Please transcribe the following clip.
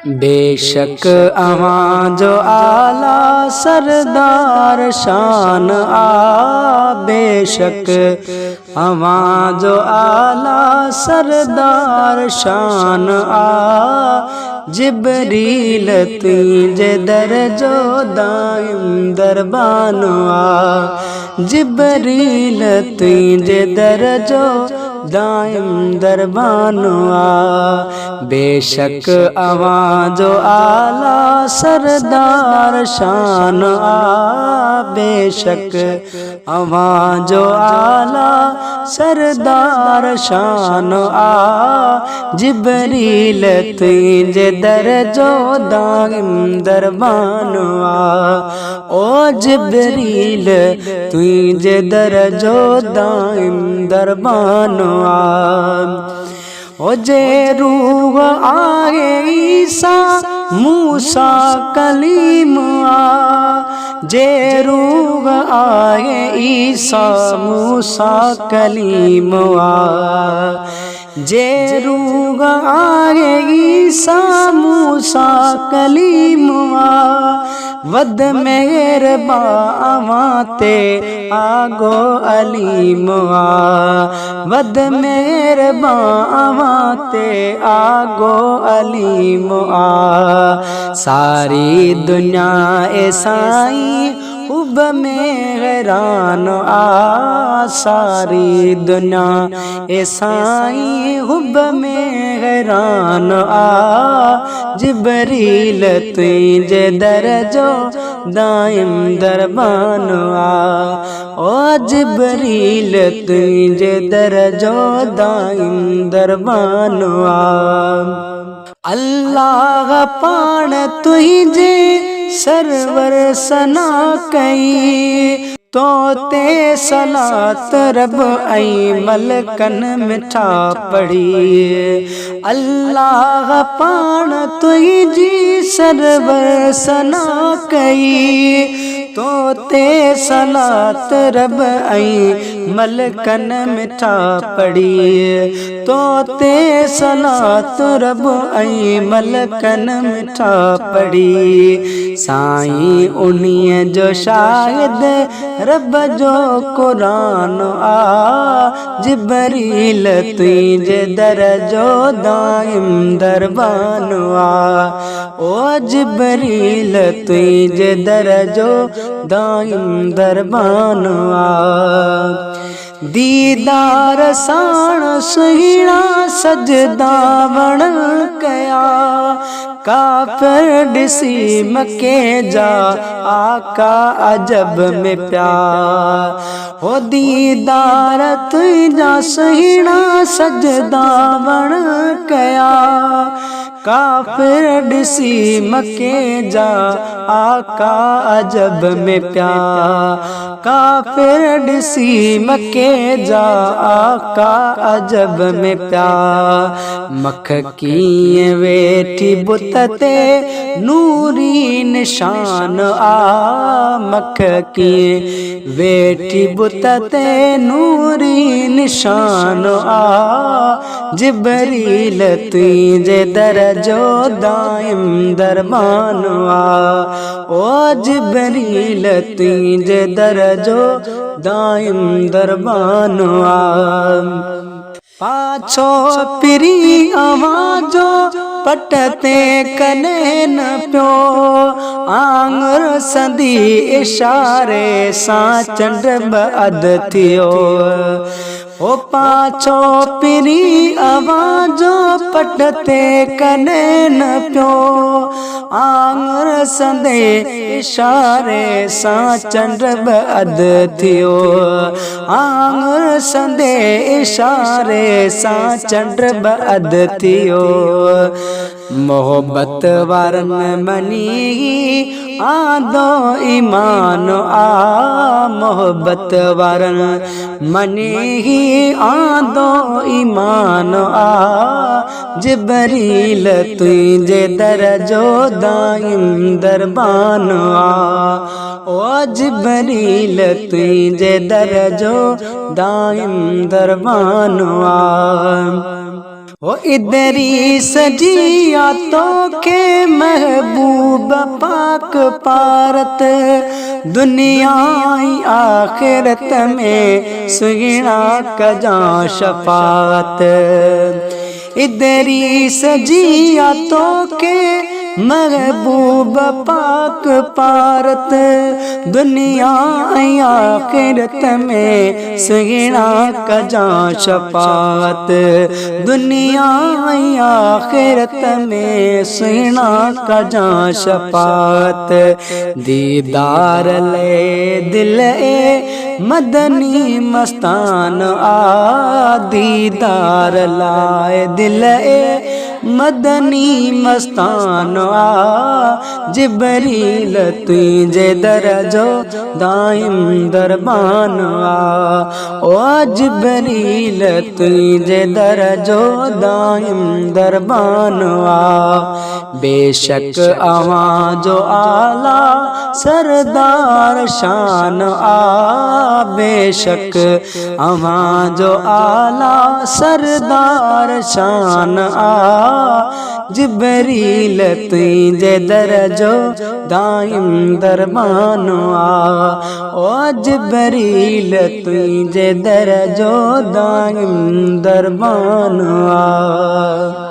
बेशक अवां जो आला सरदार शान बेशक अवां जो आला सरदार शान जिबरील तुझे दर जो दाइम दरबान जिबरील तुझे दर जो दाइम दरबान बेशक अवां जो आला सरदार शान बेशक अवां जो आला सरदार शान जिबरील तुझे दर जो दाइम दरबान ओ जिबरील तुझे दर जो दाइम दरबान ओ जे रूह आए ईसा मूसा कलीम जे रूह आए ईसा मूसा कलीम जे रूह आए ईसा मूसा कलीम वद मेहरबा ते आगो अलीम वद मेहरबा ते आगो अलीम सारी दुनिया ए साईं हुब में हैरान सारी दुनिया ए साईं हुब में हैरान जिबरील तुझे दर जो दाइम दरबान ओ जिबरील तुझे दर जो दाइम दरबान अल्लाह पाण तुझे सरवर सना कई तो ते सलात रब आई मलकन मिठा पढ़ी अल्लाह पाण तुझी सरवर सना कई तो ते सलात रब आई मलकन मिठा पढ़ी तो ते सलात रब आई मलकन मिठा पढ़ी साईं उन्हीं जो शाहिद रब जो कुरान जिबरील तुझे दर जो दाइम दरबान ओ जिबरील तुझे दर जो दाइम दरबान दीदार साण सुहिणा सजदा वण कया काफिर ॾिसी मके जा आका अजब में प्यार हो दीदार तुझा सुहिणा सजदा वण कया काफिर ॾिसी मके जा आका अजब में प्यार काफिर ॾिसी मके जा आका अजब में प्यार मख कीअं वेठी बुत ते नूरी निशान मख कीअं वेठी बुत ते नूरी निशान जिबरील तुझे दर जो दाइम दरबान ओ जिबरील तुझे दर जो दाइम दरबान पाछो पिरी आवाजो पटते कने न पियो आंगुर संदी इशारे सां चंड अद थियो ओ पाछो पिरी आवाजो पटते कने न पियो आंगुर संदे इशारे सां चंड अद थियो आंगुर संदे इशारे सां चंड अद थियो मोहब्बत वारन मनी आदो ईमान मोहब्बत वारन मनी आदो ईमान जिबरील तुझे दर जो दाइम दरबान ओ जिबरील तुझे दर जो दाइम दरबान ओ इदरीस जिया तो के महबूब पाक पारत दुनिया आखिरत में सुगना कजा शफात इदरीस जिया तो के महबूब पाक पारत दुनिया आखिरत में सुगना कजा शफात दुनिया आखिरत में सुगना कजा शफात दीदार ले दिल ए मदनी मस्तान आ दीदार लाए दिल ए मदनी मस्तान आ जिबरील तुझे दरजो दाइम दरबान आ ओ जिबरील तुझे दरजो दाइम दरबान आ बेशक आवां जो आला सरदार शान आ बेशक आवां जो आला सरदार शान आ जिबरील तुझे दरजो दाइम दरबान आ ओ जिबरील तुझे दरजो दाइम दरबान आ।